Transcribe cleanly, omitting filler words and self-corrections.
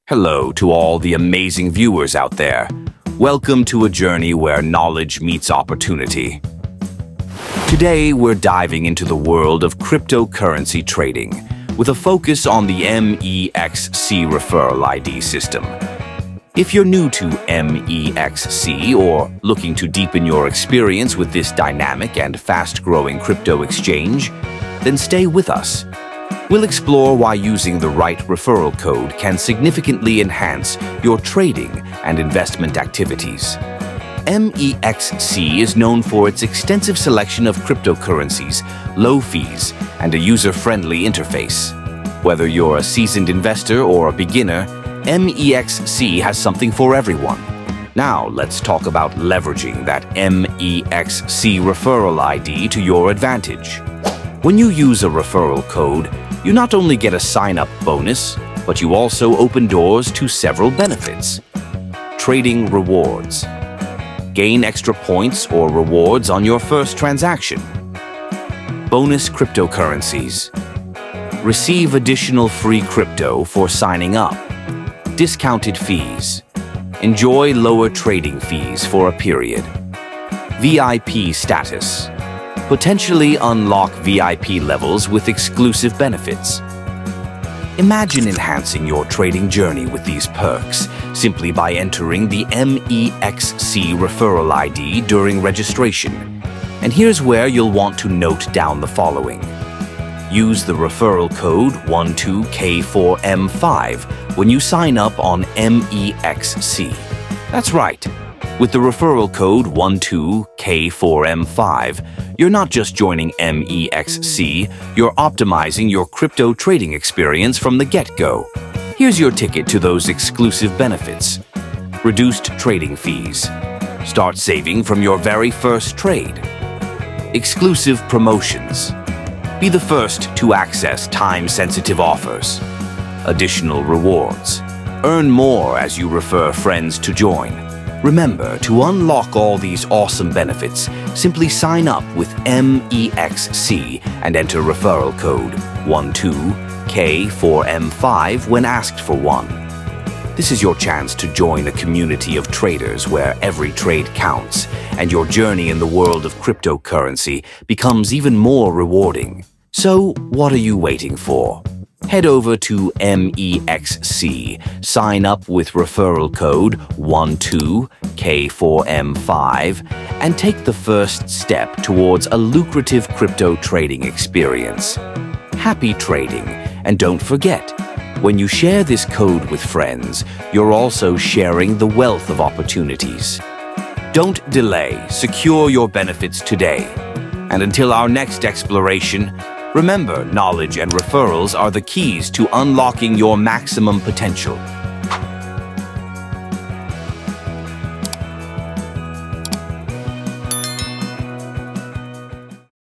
Hello to all the amazing viewers out there. Welcome to a journey where knowledge meets opportunity. Today, we're diving into the world of cryptocurrency trading with a focus on the Mexc Referral ID system. If you're new to Mexc or looking to deepen your experience with this dynamic and fast-growing crypto exchange, then stay with us. We'll explore why using the right referral code can significantly enhance your trading and investment activities. Mexc is known for its extensive selection of cryptocurrencies, low fees, and a user-friendly interface. Whether you're a seasoned investor or a beginner, Mexc has something for everyone. Now, let's talk about leveraging that Mexc referral ID to your advantage. When you use a referral code, you not only get a sign-up bonus, but you also open doors to several benefits. Trading rewards. Gain extra points or rewards on your first transaction. Bonus cryptocurrencies. Receive additional free crypto for signing up. Discounted fees. Enjoy lower trading fees for a period. VIP status. Potentially unlock VIP levels with exclusive benefits. Imagine enhancing your trading journey with these perks simply by entering the Mexc referral ID during registration. And here's where you'll want to note down the following. Use the referral code 12K4M5 when you sign up on Mexc. That's right. With the referral code 12K4M5, you're not just joining Mexc, you're optimizing your crypto trading experience from the get-go. Here's your ticket to those exclusive benefits. Reduced trading fees. Start saving from your very first trade. Exclusive promotions. Be the first to access time-sensitive offers. Additional rewards. Earn more as you refer friends to join. Remember, to unlock all these awesome benefits, simply sign up with Mexc and enter referral code 12K4M5 when asked for one. This is your chance to join a community of traders where every trade counts and your journey in the world of cryptocurrency becomes even more rewarding. So, what are you waiting for? Head over to Mexc, sign up with referral code 12K4M5, and take the first step towards a lucrative crypto trading experience. Happy trading, and don't forget, when you share this code with friends, you're also sharing the wealth of opportunities. Don't delay, secure your benefits today. And until our next exploration, remember, knowledge and referrals are the keys to unlocking your maximum potential.